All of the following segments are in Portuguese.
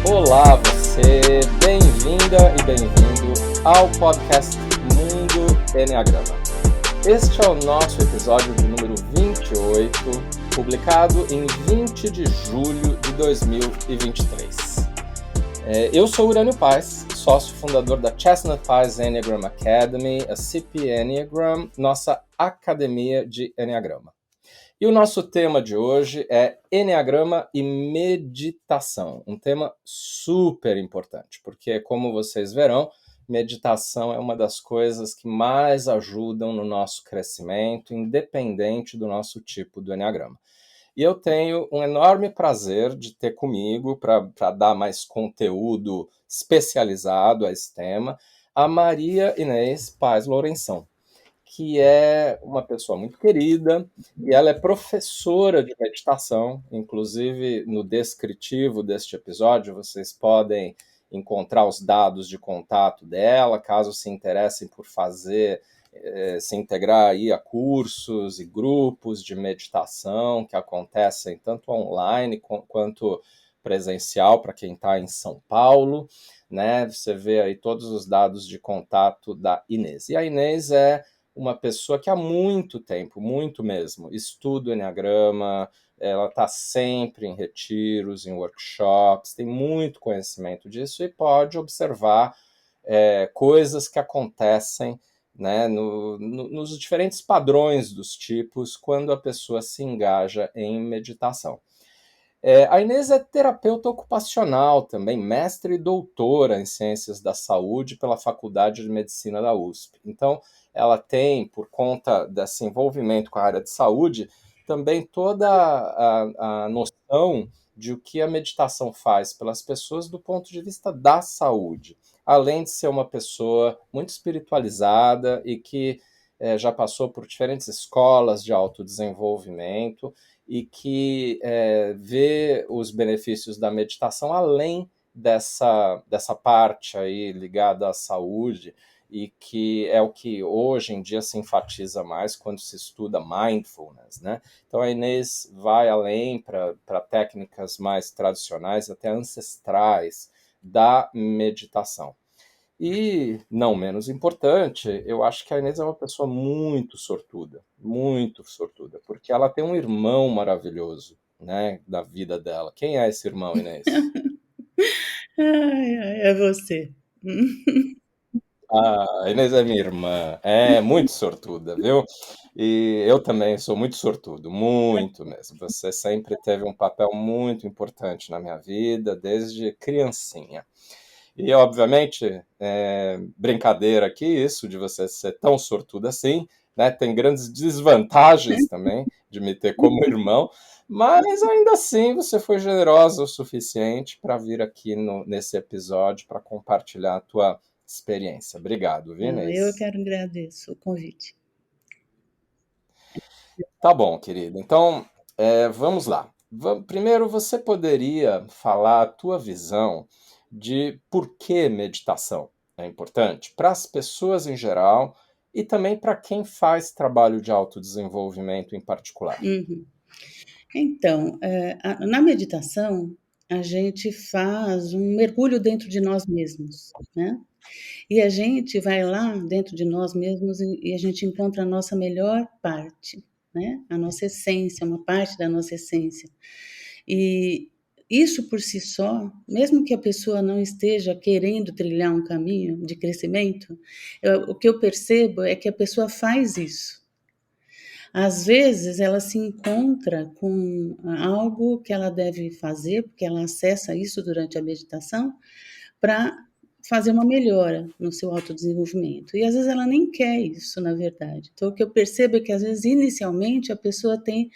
Olá, você, bem-vinda e bem-vindo ao podcast Mundo Enneagrama. Este é o nosso episódio de número 28, publicado em 20 de julho de 2023. Eu sou Urânio Paes, sócio fundador da Chestnut Pies Enneagram Academy, a CP Enneagram, nossa academia de Enneagrama. E o nosso tema de hoje é Enneagrama e meditação, um tema super importante, porque, como vocês verão, meditação é uma das coisas que mais ajudam no nosso crescimento, independente do nosso tipo do Enneagrama. E eu tenho um enorme prazer de ter comigo, para dar mais conteúdo especializado a esse tema, a Maria Inês Paes Lourenção, que é uma pessoa muito querida, e ela é professora de meditação. Inclusive, no descritivo deste episódio, vocês podem encontrar os dados de contato dela, caso se interessem por se integrar aí a cursos e grupos de meditação que acontecem tanto online quanto presencial para quem está em São Paulo, né? Você vê aí todos os dados de contato da Inês. E a Inês é uma pessoa que há muito tempo, muito mesmo, estuda o Enneagrama, ela está sempre em retiros, em workshops, tem muito conhecimento disso e pode observar coisas que acontecem, né, nos diferentes padrões dos tipos quando a pessoa se engaja em meditação. A Inês é terapeuta ocupacional também, mestre e doutora em Ciências da Saúde pela Faculdade de Medicina da USP. Então, ela tem, por conta desse envolvimento com a área de saúde, também toda a noção de o que a meditação faz pelas pessoas do ponto de vista da saúde, além de ser uma pessoa muito espiritualizada e que já passou por diferentes escolas de autodesenvolvimento e que vê os benefícios da meditação além dessa parte aí ligada à saúde, e que é o que hoje em dia se enfatiza mais quando se estuda mindfulness, né? Então a Inês vai além para técnicas mais tradicionais, até ancestrais, da meditação. E, não menos importante, eu acho que a Inês é uma pessoa muito sortuda, porque ela tem um irmão maravilhoso, né, da vida dela. Quem é esse irmão, Inês? Ai, ai, é você. A Inês é minha irmã, é muito sortuda, viu? E eu também sou muito sortudo, muito mesmo. Você sempre teve um papel muito importante na minha vida, desde criancinha. E, obviamente, brincadeira aqui, isso de você ser tão sortudo assim, né? Tem grandes desvantagens também de me ter como irmão, mas ainda assim você foi generosa o suficiente para vir aqui nesse episódio para compartilhar a tua experiência. Obrigado, viu, Eu Inês? quero agradeço o convite. Tá bom, querido. Então, vamos lá. Primeiro, você poderia falar a tua visão de por que meditação é importante para as pessoas em geral e também para quem faz trabalho de autodesenvolvimento em particular. Uhum. Então, na meditação, a gente faz um mergulho dentro de nós mesmos, né? E a gente vai lá dentro de nós mesmos e a gente encontra a nossa melhor parte, né? A nossa essência, uma parte da nossa essência. E isso por si só, mesmo que a pessoa não esteja querendo trilhar um caminho de crescimento, o que eu percebo é que a pessoa faz isso. Às vezes ela se encontra com algo que ela deve fazer, porque ela acessa isso durante a meditação, para fazer uma melhora no seu autodesenvolvimento. E às vezes ela nem quer isso, na verdade. Então, o que eu percebo é que às vezes, inicialmente, a pessoa tem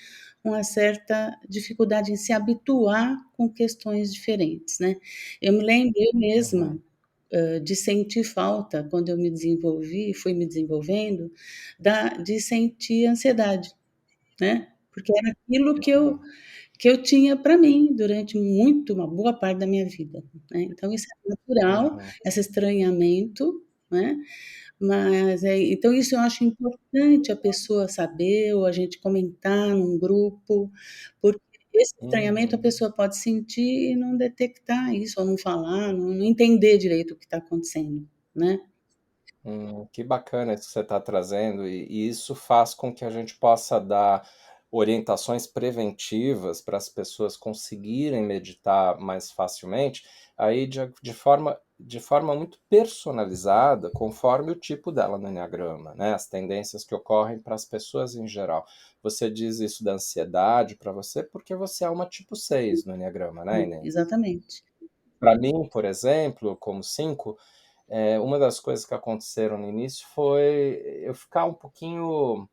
uma certa dificuldade em se habituar com questões diferentes, né? Eu me lembro, eu mesma, Uhum, de sentir falta, quando eu me desenvolvi, fui me desenvolvendo, de sentir ansiedade, né? Porque era aquilo uhum, que eu tinha para mim durante uma boa parte da minha vida, né. Então isso é natural, uhum, esse estranhamento, né, mas então isso eu acho importante a pessoa saber ou a gente comentar num grupo, porque esse estranhamento a Uhum. pessoa pode sentir e não detectar isso, ou não falar, não entender direito o que está acontecendo, né. Que bacana isso que você está trazendo, e isso faz com que a gente possa dar orientações preventivas para as pessoas conseguirem meditar mais facilmente, aí de forma muito personalizada, conforme o tipo dela no enneagrama, né? As tendências que ocorrem para as pessoas em geral. Você diz isso da ansiedade para você porque você é uma tipo 6 no enneagrama, né, Inês? Exatamente. Para mim, por exemplo, como 5, uma das coisas que aconteceram no início foi eu ficar um pouquinho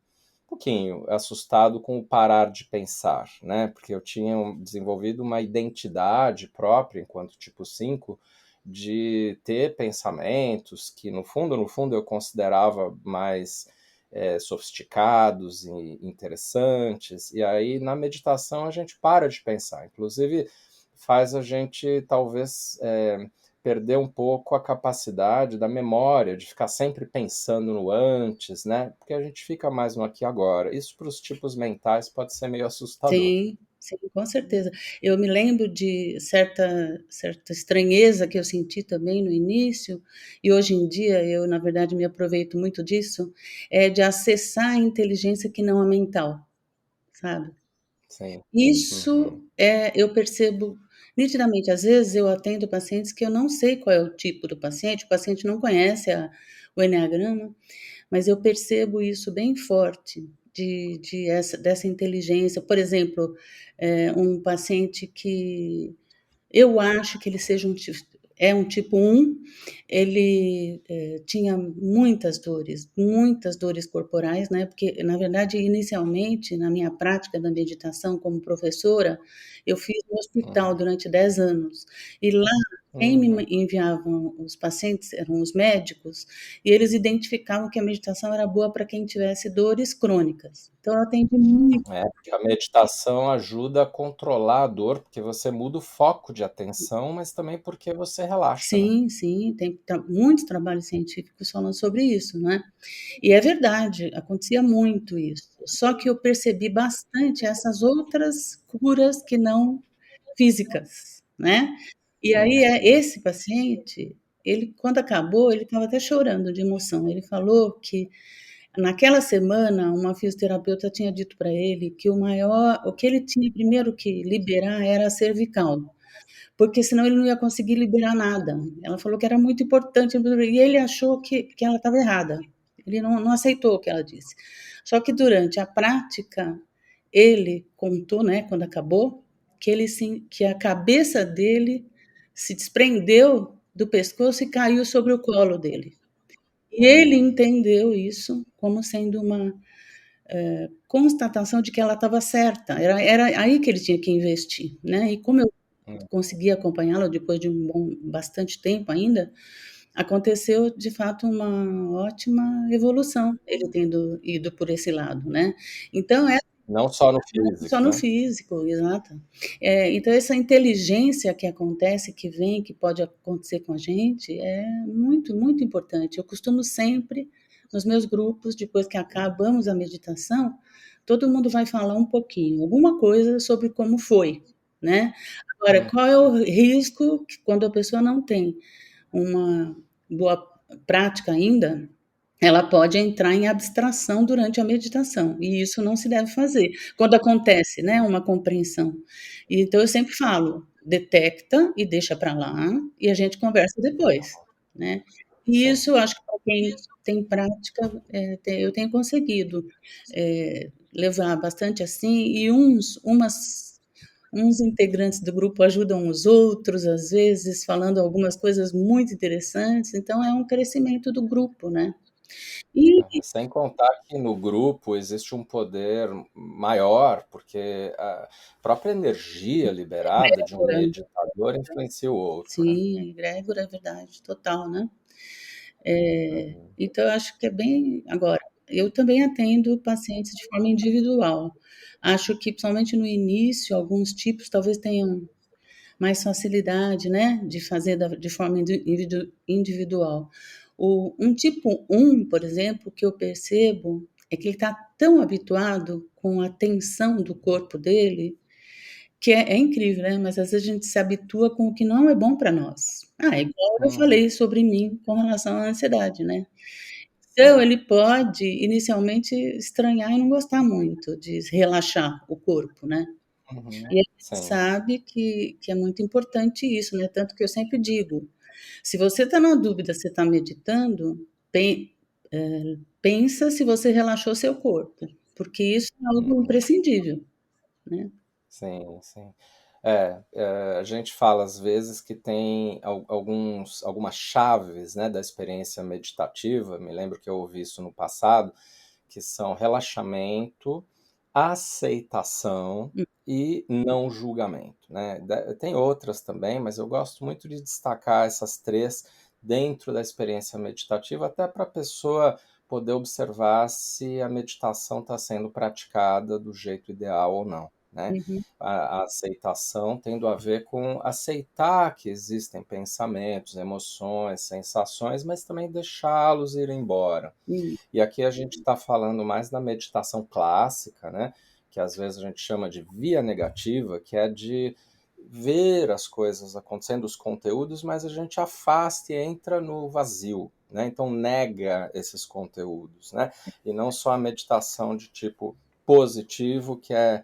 assustado com o parar de pensar, né? Porque eu tinha desenvolvido uma identidade própria enquanto tipo 5 de ter pensamentos que no fundo eu considerava mais sofisticados e interessantes. E aí na meditação a gente para de pensar, inclusive faz a gente talvez perder um pouco a capacidade da memória, de ficar sempre pensando no antes, né? Porque a gente fica mais no aqui e agora. Isso para os tipos mentais pode ser meio assustador. Sim, sim, com certeza. Eu me lembro de certa estranheza que eu senti também no início, e hoje em dia eu, na verdade, me aproveito muito disso, é de acessar a inteligência que não é mental, sabe. Sim. Uhum. Isso, eu percebo nitidamente. Às vezes eu atendo pacientes que eu não sei qual é o tipo do paciente, o paciente não conhece o eneagrama, mas eu percebo isso bem forte, dessa inteligência. Por exemplo, um paciente que eu acho que ele seja um tipo 1, ele, tinha muitas dores corporais, né, porque, na verdade, inicialmente, na minha prática da meditação como professora, eu fiz no hospital Uhum. durante 10 anos, e lá quem me Uhum. enviavam os pacientes eram os médicos, e eles identificavam que a meditação era boa para quem tivesse dores crônicas. Então eu atendi muito. Porque a meditação ajuda a controlar a dor, porque você muda o foco de atenção, mas também porque você relaxa, né? Sim, sim, tem muitos trabalhos científicos falando sobre isso, né. E é verdade, acontecia muito isso. Só que eu percebi bastante essas outras curas que não físicas, né. E aí, Uhum. esse paciente, ele quando acabou, ele estava até chorando de emoção. Ele falou que naquela semana uma fisioterapeuta tinha dito para ele que o que ele tinha primeiro que liberar era a cervical, porque senão ele não ia conseguir liberar nada. Ela falou que era muito importante, e ele achou que ela estava errada. Ele não aceitou o que ela disse. Só que durante a prática, ele contou, né, quando acabou, que a cabeça dele se desprendeu do pescoço e caiu sobre o colo dele. E ele Hum. entendeu isso como sendo uma constatação de que ela estava certa. Era aí que ele tinha que investir, né. E como eu Hum. consegui acompanhá-lo depois de bastante tempo ainda, aconteceu de fato uma ótima evolução, ele tendo ido por esse lado, né. Então é Não só no só físico, no né? físico, exato. Então essa inteligência que acontece, que vem, que pode acontecer com a gente, é muito, muito importante. Eu costumo sempre, nos meus grupos, depois que acabamos a meditação, todo mundo vai falar um pouquinho, alguma coisa sobre como foi, né. Agora, Hum. qual é o risco que quando a pessoa não tem uma boa prática ainda, ela pode entrar em abstração durante a meditação, e isso não se deve fazer. Quando acontece, né, uma compreensão. Então eu sempre falo: "Detecta e deixa para lá, e a gente conversa depois", né. E Sim. isso eu acho que para quem tem prática, eu tenho conseguido, levar bastante assim, e uns integrantes do grupo ajudam os outros, às vezes, falando algumas coisas muito interessantes, então é um crescimento do grupo, né. E Sem contar que no grupo existe um poder maior, porque a própria energia liberada de um egrégora, meditador influencia o outro, né? sim, a egrégora é verdade, total, né. Uhum. Então eu acho que é bem agora, eu também atendo pacientes de forma individual. Acho que principalmente no início, alguns tipos talvez tenham mais facilidade, né, de fazer de forma individual. Um tipo 1, por exemplo, que eu percebo é que ele está tão habituado com a tensão do corpo dele, que é incrível, né, mas às vezes a gente se habitua com o que não é bom para nós. É igual eu Uhum. falei sobre mim com relação à ansiedade, né. Então Sim. ele pode inicialmente estranhar e não gostar muito de relaxar o corpo, né. Uhum. E a gente Sim. sabe que é muito importante isso, né, tanto que eu sempre digo: "Se você está na dúvida se está meditando, pensa se você relaxou seu corpo, porque isso é algo Uhum. imprescindível", né. Sim, sim. A gente fala às vezes que tem algumas chaves, né, da experiência meditativa, me lembro que eu ouvi isso no passado, que são relaxamento, aceitação Hum, e não julgamento, né. Tem outras também, mas eu gosto muito de destacar essas 3 dentro da experiência meditativa, até para a pessoa poder observar se a meditação está sendo praticada do jeito ideal ou não, né. uhum, A aceitação tendo a ver com aceitar que existem pensamentos, emoções, sensações, mas também deixá-los ir embora. hum, E aqui a gente está falando mais da meditação clássica, né? Que às vezes a gente chama de via negativa, que é de ver as coisas acontecendo, os conteúdos, mas a gente afasta e entra no vazio, né? Então nega esses conteúdos, né? E não só a meditação de tipo positivo, que é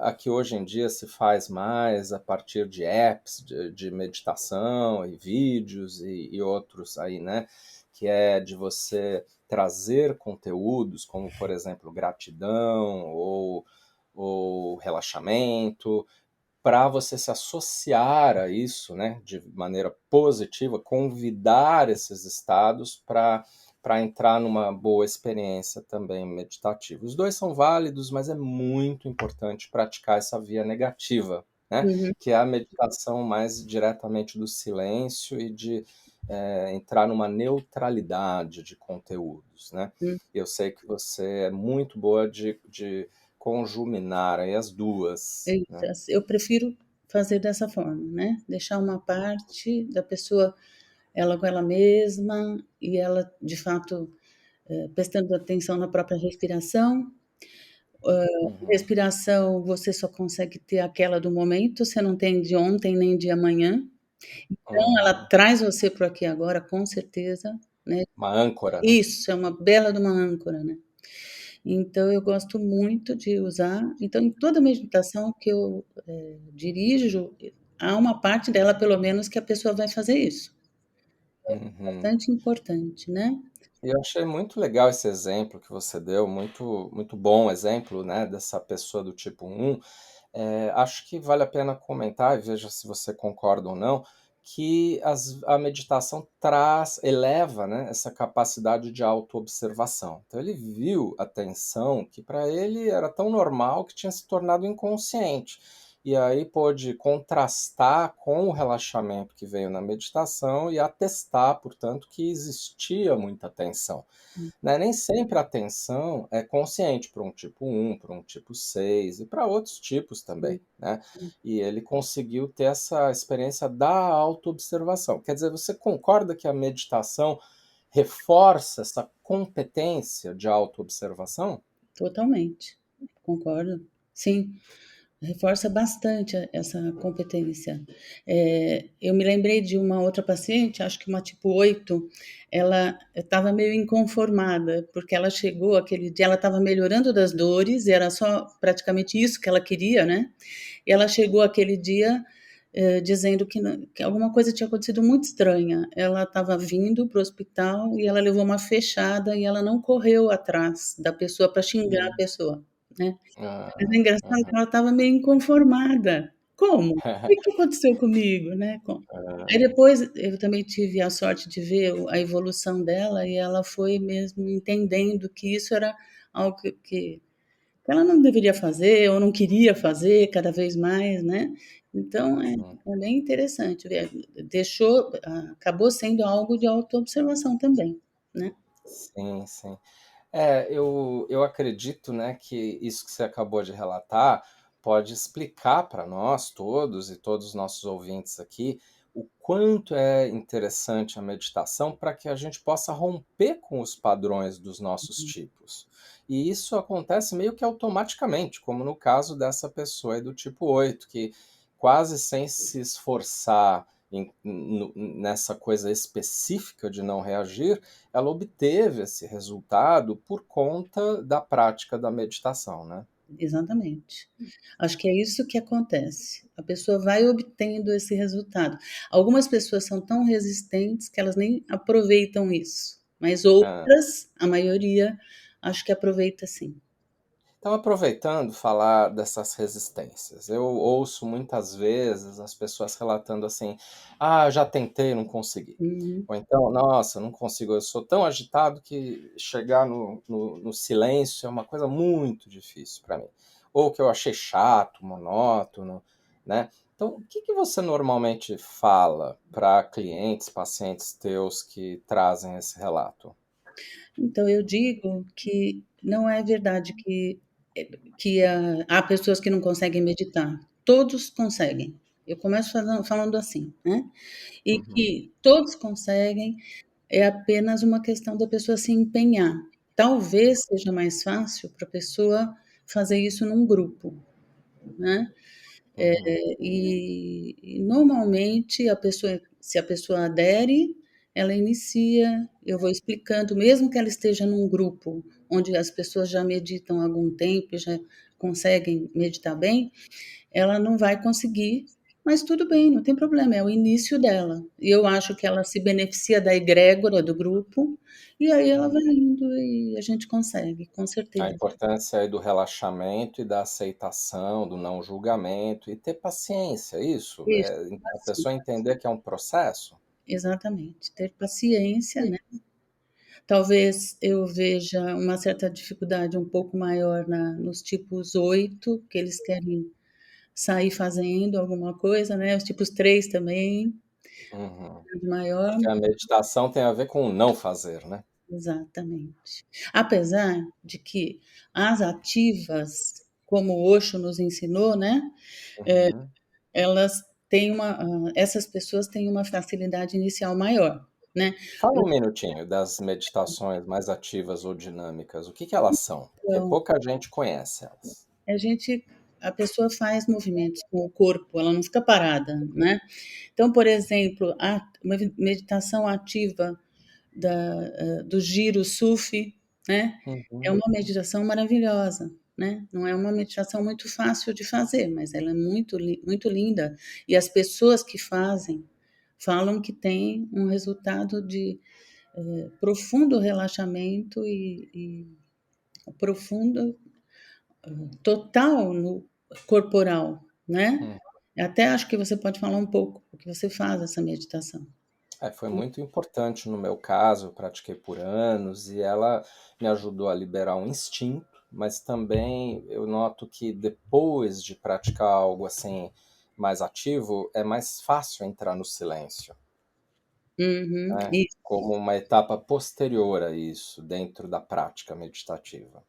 a que hoje em dia se faz mais a partir de apps de meditação e vídeos e outros aí, né? Que é de você trazer conteúdos como, por exemplo, gratidão ou relaxamento, para você se associar a isso, né, de maneira positiva, convidar esses estados para entrar numa boa experiência também meditativa. Os dois são válidos, mas é muito importante praticar essa via negativa, né, uhum, que é a meditação mais diretamente do silêncio e de entrar numa neutralidade de conteúdos, né? hum. Eu sei que você é muito boa de conjuminar aí as duas, Isso, né? eu prefiro fazer dessa forma, né, deixar uma parte da pessoa, ela com ela mesma, e ela de fato, prestando atenção na própria respiração. Uhum, Respiração você só consegue ter aquela do momento, você não tem de ontem nem de amanhã, então ela uhum. traz você para o aqui e agora, com certeza, né. Uma âncora, né? Isso, é uma bela de uma âncora, né. Então eu gosto muito de usar, então em toda meditação que eu, dirijo, há uma parte dela pelo menos que a pessoa vai fazer isso. Uhum. Bastante importante, né. E eu achei muito legal esse exemplo que você deu, muito, muito bom exemplo, né, dessa pessoa do tipo 1. Acho que vale a pena comentar, e veja se você concorda ou não, que a meditação eleva, né, essa capacidade de autoobservação. Então ele viu a tensão que para ele era tão normal que tinha se tornado inconsciente. E aí pôde contrastar com o relaxamento que veio na meditação e atestar, portanto, que existia muita tensão, Hum, né? Nem sempre a atenção é consciente para um tipo 1, para um tipo 6 e para outros tipos também, hum, né? hum. E ele conseguiu ter essa experiência da autoobservação. Quer dizer, você concorda que a meditação reforça essa competência de autoobservação? Totalmente, concordo. Sim. Reforça bastante essa competência. Eu me lembrei de uma outra paciente, acho que uma tipo 8, ela estava meio inconformada, porque ela chegou aquele dia, ela estava melhorando das dores, e era só praticamente isso que ela queria, né. E ela chegou aquele dia, dizendo que alguma coisa tinha acontecido muito estranha. Ela estava vindo para o hospital e ela levou uma fechada e ela não correu atrás da pessoa para xingar a Hum. pessoa, né. Mas é Ah, engraçado aham. que ela estava meio inconformada. "Como? O que que aconteceu comigo?", né, aí Ah, depois eu também tive a sorte de ver a evolução dela e ela foi mesmo entendendo que isso era algo que ela não deveria fazer ou não queria fazer cada vez mais, né. Então hum. é bem interessante ver, acabou sendo algo de autoobservação também, né. Sim, sim. Eu acredito, né, que isso que você acabou de relatar pode explicar para nós todos e todos os nossos ouvintes aqui o quanto é interessante a meditação para que a gente possa romper com os padrões dos nossos tipos. E isso acontece meio que automaticamente, como no caso dessa pessoa aí do tipo 8, que quase sem se esforçar nessa coisa específica de não reagir, ela obteve esse resultado por conta da prática da meditação, né? Exatamente. Acho que é isso que acontece. A pessoa vai obtendo esse resultado. Algumas pessoas são tão resistentes que elas nem aproveitam isso, mas É. outras, a maioria, acho que aproveita sim. Então, aproveitando falar dessas resistências, eu ouço muitas vezes as pessoas relatando assim: ah, já tentei, não consegui. Uhum, Ou então, nossa, não consigo, eu sou tão agitado que chegar no silêncio é uma coisa muito difícil para mim. Ou que eu achei chato, monótono, né? Então, o que que você normalmente fala para clientes, pacientes teus que trazem esse relato? então eu digo que não é verdade que há pessoas que não conseguem meditar. Todos conseguem. Eu começo falando assim, né, e Uhum, que todos conseguem, é apenas uma questão da pessoa se empenhar. Talvez seja mais fácil para a pessoa fazer isso num grupo, né. uhum, E normalmente a pessoa se a pessoa adere, ela inicia, eu vou explicando, mesmo que ela esteja num grupo onde as pessoas já meditam há algum tempo e já conseguem meditar bem, ela não vai conseguir, mas tudo bem, não tem problema, é o início dela. E eu acho que ela se beneficia da egrégora do grupo, e aí ela uhum. vai indo e a gente consegue, com A certeza. importância aí do relaxamento e da aceitação, do não julgamento e ter paciência, isso? Isso, É, a assim, pessoa entender que é um processo? exatamente, ter paciência, né. Talvez eu veja uma certa dificuldade um pouco maior nos tipos 8 que eles querem sair fazendo alguma coisa, né, os tipos 3 também, Uhum. maior. Porque a meditação tem a ver com o não fazer, né? Exatamente. Apesar de que as ativas, como o Osho nos ensinou, né, Uhum. elas têm essas pessoas têm uma facilidade inicial maior, né. Fala um minutinho das meditações mais ativas ou dinâmicas. O que que elas são? Porque Então, pouca gente conhece elas. a pessoa faz movimentos com o corpo, ela não fica parada, né. Então, por exemplo, uma meditação ativa do giro sufi, né, é Uhum. uma meditação maravilhosa, né, não é uma meditação muito fácil de fazer, mas ela é muito linda, e as pessoas que fazem, falam que tem um resultado de, profundo relaxamento e profundo total no corporal, né. Hum. Até acho que você pode falar um pouco, porque você faz essa meditação. É, foi muito importante no meu caso, eu pratiquei por anos e ela me ajudou a liberar um instinto, mas também eu noto que depois de praticar algo assim mais ativo, é mais fácil entrar no silêncio, Uhum. né? Como uma etapa posterior a isso, dentro da prática meditativa.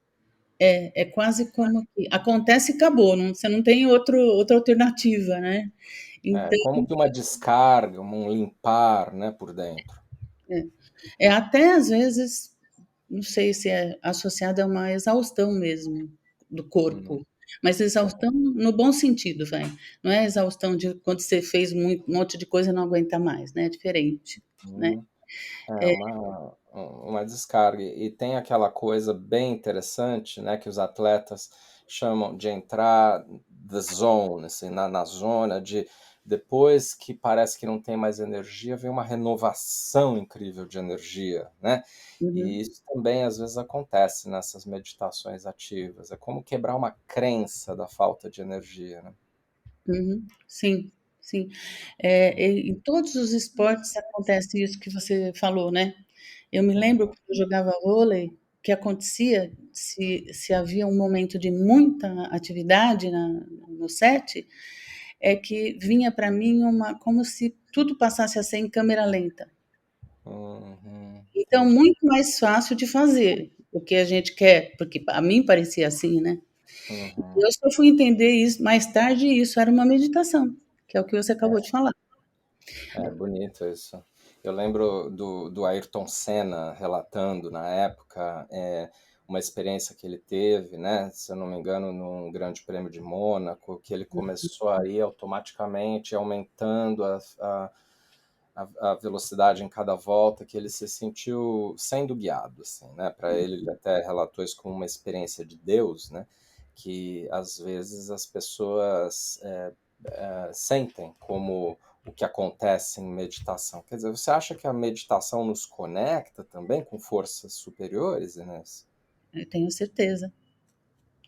É quase como que acontece e acabou, você não tem outra alternativa, né. É Então, como que uma descarga, um limpar, né, por dentro. até às vezes, não sei se é associado a uma exaustão mesmo do Uhum. corpo, mas exaustão no bom sentido, vai, não é exaustão de quando você fez um monte de coisa e não aguenta mais, né, é diferente, né. Uhum. É uma descarga. E tem aquela coisa bem interessante, né, que os atletas chamam de entrar the zone, assim, na zona de depois que parece que não tem mais energia, vem uma renovação incrível de energia, né? Uhum, E isso também às vezes acontece nessas meditações ativas. É como quebrar uma crença da falta de energia, né? uhum. Sim, sim. Em todos os esportes acontece isso que você falou, né. Eu me lembro Uhum, quando eu jogava vôlei, o que acontecia, se havia um momento de muita atividade no set, é que vinha para mim como se tudo passasse a ser em câmera lenta. Então, entendi. muito mais fácil de fazer o que a gente quer, porque a mim parecia assim, né. Uhum. Eu só fui entender isso mais tarde, e isso era uma meditação, que é o que você acabou de falar. É bonito isso. Eu lembro do Ayrton Senna relatando na época uma experiência que ele teve, né? Se eu não me engano, num Grande Prêmio de Mônaco, que ele começou a ir automaticamente aumentando a velocidade em cada volta, que ele se sentiu sendo guiado, assim, né? Para ele até relatou isso como uma experiência de Deus, né? Que às vezes as pessoas sentem como o que acontece em meditação. Quer dizer, você acha que a meditação nos conecta também com forças superiores, Inês? Eu tenho certeza,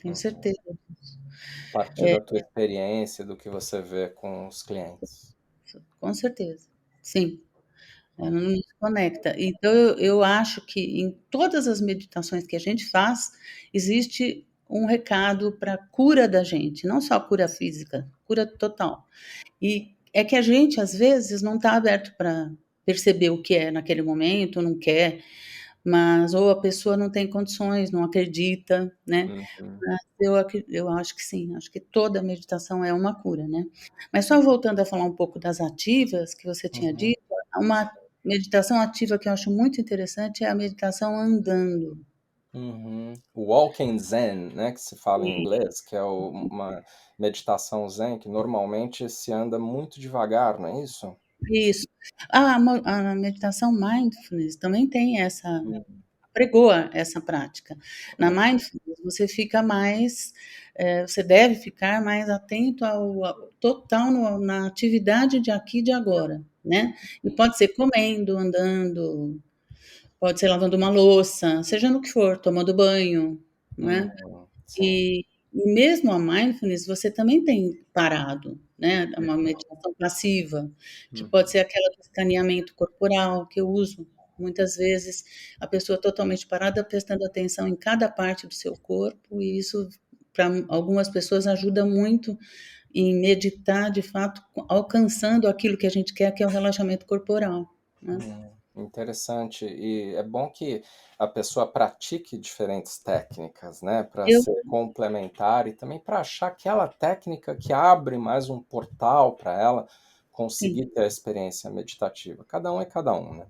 tenho Uhum. certeza. A partir da tua experiência, do que você vê com os clientes. Com certeza. Sim, não Uhum. nos conecta. Então eu acho que em todas as meditações que a gente faz, existe um recado pra cura da gente, não só cura física, cura total. E é que a gente, às vezes, não está aberto para perceber o que é naquele momento, não quer, mas ou a pessoa não tem condições, não acredita, né. Uhum. Mas eu acho que sim, acho que toda meditação é uma cura, né. Mas só voltando a falar um pouco das ativas que você tinha Uhum. dito, uma meditação ativa que eu acho muito interessante é a meditação andando. Uhum. O Walking Zen, né, que se fala em E inglês, que é uma meditação zen que normalmente se anda muito devagar, não é isso? isso. A meditação mindfulness também tem essa Uhum. apregoa essa prática. Na Uhum. mindfulness você fica mais, você deve ficar mais atento ao total na atividade de aqui e de agora, né. E pode ser comendo, andando, pode ser lavando uma louça, seja no que for, tomando banho, não é. Sim. E mesmo a mindfulness você também tem parado, né, é uma meditação passiva, que Uhum. pode ser aquela do escaneamento corporal que eu uso muitas vezes, a pessoa totalmente parada prestando atenção em cada parte do seu corpo e isso para algumas pessoas ajuda muito em meditar de fato alcançando aquilo que a gente quer que é o relaxamento corporal, né. Interessante. E é bom que a pessoa pratique diferentes técnicas, né, para Eu ser complementar e também para achar aquela técnica que abre mais um portal para ela sim. conseguir ter a experiência meditativa. Cada um é cada um, né?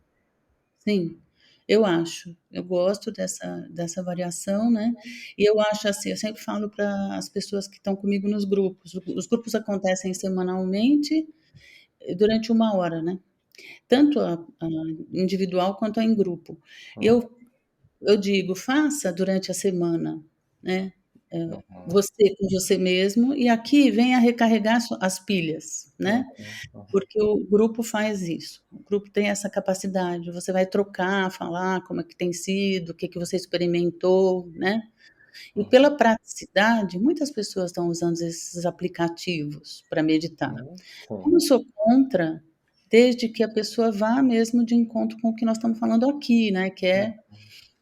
Sim, eu acho. Eu gosto dessa variação, né, e eu acho assim, eu sempre falo para as pessoas que estão comigo nos grupos, os grupos acontecem semanalmente, durante 1 hora, né, tanto a individual quanto a em grupo. Hum, Eu digo: "Faça durante a semana, né, uhum, você com você mesmo, e aqui venha recarregar as pilhas", né. uhum, Porque o grupo faz isso, o grupo tem essa capacidade, você vai trocar, falar como é que tem sido, o que que você experimentou, né. E uhum, pela praticidade, muitas pessoas estão usando esses aplicativos para meditar. Eu sim, não sou contra, desde que a pessoa vá mesmo de encontro com o que nós estamos falando aqui, né, que uhum, é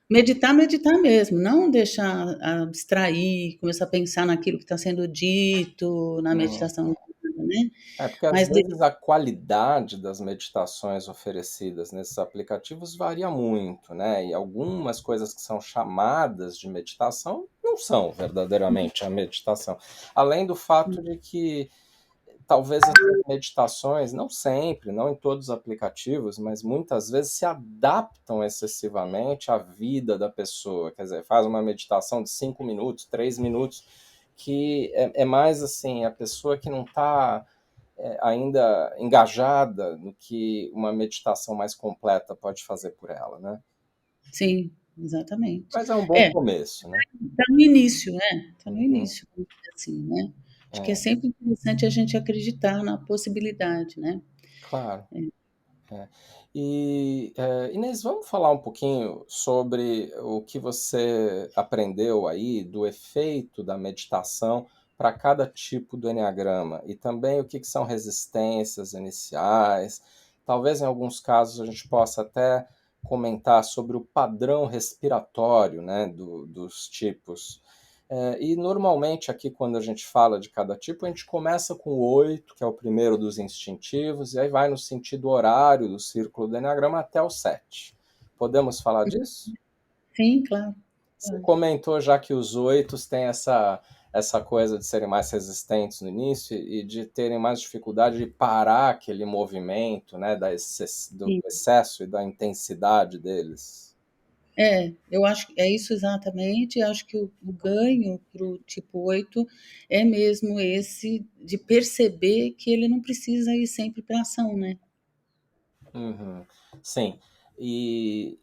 meditar, meditar mesmo, não deixar abstrair, começar a pensar naquilo que está sendo dito na uhum. meditação, né, É, porque às mas de vezes a qualidade das meditações oferecidas nesses aplicativos varia muito, né? E algumas coisas que são chamadas de meditação não são verdadeiramente a meditação. Além do fato de que talvez essas meditações, não sempre, não em todos os aplicativos, mas muitas vezes se adaptam excessivamente à vida da pessoa. Quer dizer, faz uma meditação de 5 minutos, 3 minutos, que é mais assim, a pessoa que não está ainda engajada no que uma meditação mais completa pode fazer por ela, né? sim, exatamente. Mas é um bom É, começo, né? tá no início, né, tá no Uhum, início, assim, né. Acho que é é, sempre interessante a gente acreditar na possibilidade, né. claro. É, É. E, Inês, vamos falar um pouquinho sobre o que você aprendeu aí do efeito da meditação para cada tipo do enneagrama e também o que que são resistências iniciais. Talvez em alguns casos a gente possa até comentar sobre o padrão respiratório, né, dos tipos. E normalmente aqui quando a gente fala de cada tipo, a gente começa com o 8, que é o primeiro dos instintivos, e aí vai no sentido horário do círculo do Eneagrama até o 7. Podemos falar disso? sim, claro, Você claro. comentou já que os 8 têm essa essa coisa de serem mais resistentes no início e de terem mais dificuldade de parar aquele movimento, né, do Sim. excesso e da intensidade deles. Eu acho que é isso exatamente, acho que o ganho para o tipo 8 é mesmo esse de perceber que ele não precisa ir sempre para ação, né. Uhum. Sim. E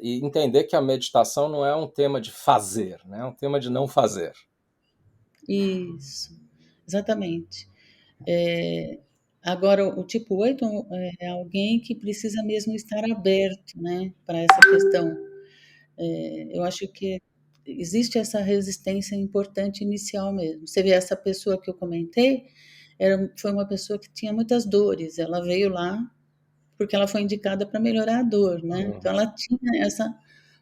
entender que a meditação não é um tema de fazer, né? É um tema de não fazer. Isso, exatamente. Agora o tipo 8 é alguém que precisa mesmo estar aberto, né, para essa questão. Eu acho que existe essa resistência importante inicial mesmo. Você vê essa pessoa que eu comentei, foi uma pessoa que tinha muitas dores, ela veio lá porque ela foi indicada para melhorar a dor, né, então Uhum, ela tinha essa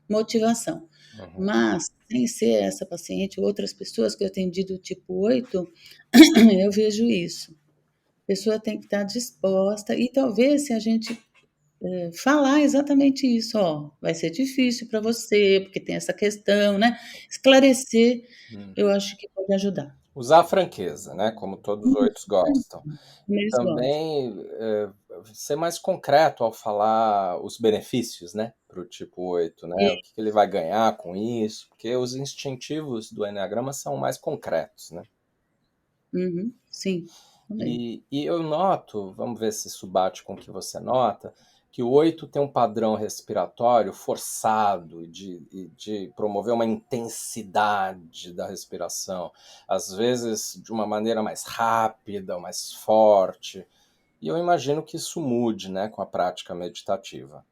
motivação. uhum, Mas, sem ser essa paciente, outras pessoas que eu atendi do tipo 8, eu vejo isso. A pessoa tem que estar disposta e talvez se a gente falar exatamente isso, ó, vai ser difícil para você, porque tem essa questão, né? Esclarecer, uhum. eu acho que pode ajudar. Usar a franqueza, né? Como todos os oito Isso, gostam. E eles gostam. também ser mais concreto ao falar os benefícios, né? Para o tipo 8, né? O E que ele vai ganhar com isso, porque os instintivos do Enneagrama são mais concretos, né? uhum, sim, também. E eu noto, vamos ver se isso bate com o que você nota, que o 8 tem um padrão respiratório forçado de promover uma intensidade da respiração, às vezes de uma maneira mais rápida, mais forte. E eu imagino que isso mude, né, com a prática meditativa.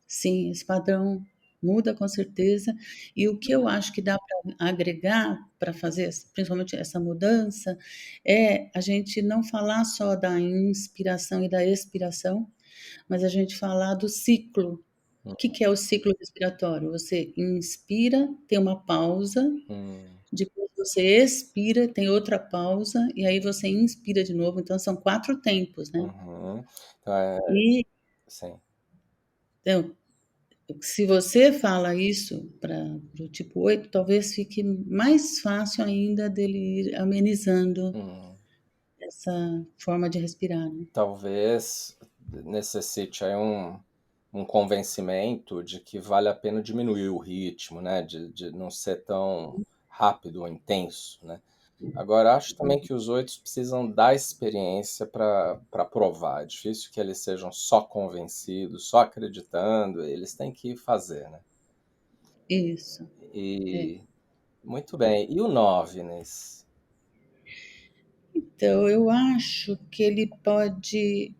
Sim, esse padrão muda com certeza. E o que eu acho que dá para agregar para fazer, principalmente essa mudança, é a gente não falar só da inspiração e da expiração, mas a gente falar do ciclo. O que que é o ciclo respiratório? Você inspira, tem uma pausa, Hum, depois você expira, tem outra pausa, e aí você inspira de novo. Então, são 4 tempos, né? uhum. Então, é, E, sim. então, se você fala isso para o tipo 8, talvez fique mais fácil ainda dele ir amenizando Hum. essa forma de respirar, né? Talvez necessite aí um convencimento de que vale a pena diminuir o ritmo, né? De não ser tão rápido ou intenso, né? Agora, acho também que os oito precisam da experiência para provar. É difícil que eles sejam só convencidos, só acreditando, eles têm que fazer, né? Isso. É. E muito bem. E o nove, Inês? Então, eu acho que ele pode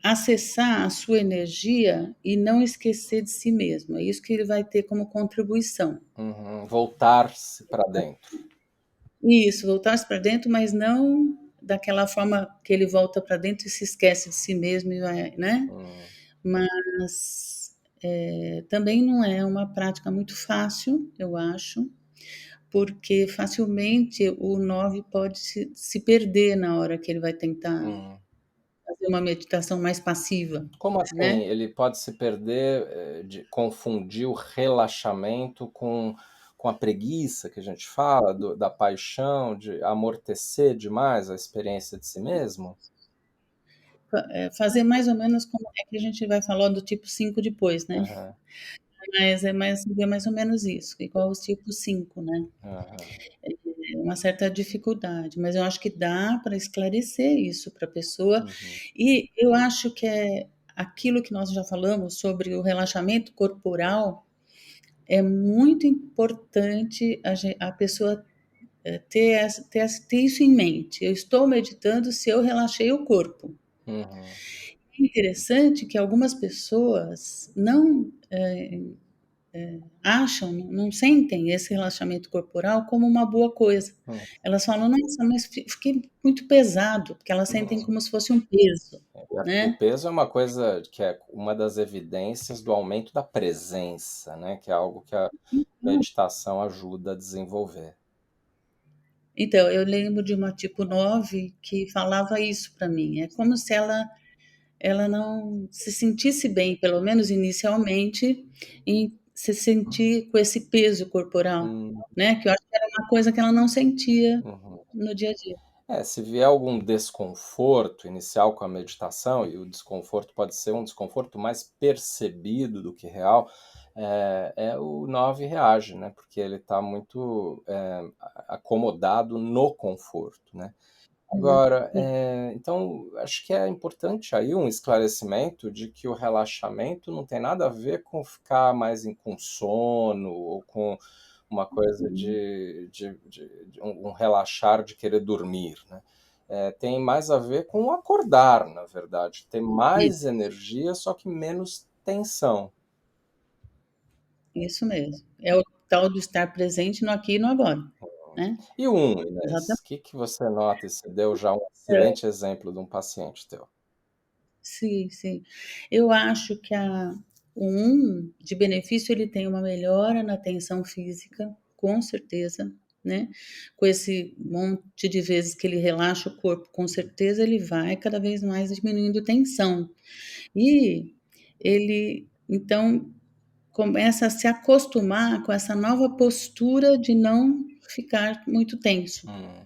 acessar a sua energia e não esquecer de si mesmo. É isso que ele vai ter como contribuição. Uhum. Voltar-se para dentro. Isso, voltar-se para dentro, mas não daquela forma que ele volta para dentro e se esquece de si mesmo, e vai, né? Hum, Mas também não é uma prática muito fácil, eu acho, porque facilmente o 9 pode se perder na hora que ele vai tentar hum. fazer uma meditação mais passiva, Como assim? né? Ele pode se perder, de confundir o relaxamento com a preguiça que a gente fala, da paixão, de amortecer demais a experiência de si mesmo? Fazer mais ou menos como é que a gente vai falar do tipo 5 depois, né? Aham, Mas é mais ou menos isso, igual os tipos 5, né? aham, É uma certa dificuldade, mas eu acho que dá para esclarecer isso para a pessoa. uhum, E eu acho que é aquilo que nós já falamos sobre o relaxamento corporal, é muito importante a pessoa ter isso em mente. Eu estou meditando se eu relaxei o corpo. uhum, É interessante que algumas pessoas não acham, não sentem esse relaxamento corporal como uma boa coisa. hum, Elas falam: "Nossa, mas fiquei muito pesado", porque elas sentem hum. como se fosse um peso, O né. peso é uma coisa que é uma das evidências do aumento da presença, né, que é algo que a meditação ajuda a desenvolver. Então, eu lembro de uma tipo 9 que falava isso para mim, é como se ela não se sentisse bem, pelo menos inicialmente, em se sentir com esse peso corporal, Hum, né, que eu acho que era uma coisa que ela não sentia uhum. no dia a dia. É, se vier algum desconforto inicial com a meditação, e o desconforto pode ser um desconforto mais percebido do que real, o 9 reage, né? Porque ele está muito acomodado no conforto, né? Agora, Sim. então, acho que é importante aí um esclarecimento de que o relaxamento não tem nada a ver com ficar com sono ou com uma coisa Uhum. de um relaxar de querer dormir, né? Tem mais a ver com acordar, na verdade, ter mais Isso, energia, só que menos tensão. isso mesmo. É o tal do estar presente no aqui e no agora, né. E o 1, Inês, Exatamente. o que que você nota? E você deu já um É. excelente exemplo de um paciente teu. Sim, sim. Eu acho que o 1 de benefício, ele tem uma melhora na tensão física, com certeza, né. Com esse monte de vezes que ele relaxa o corpo, com certeza ele vai cada vez mais diminuindo tensão. E ele, então, começa a se acostumar com essa nova postura de não ficar muito tenso. Hum,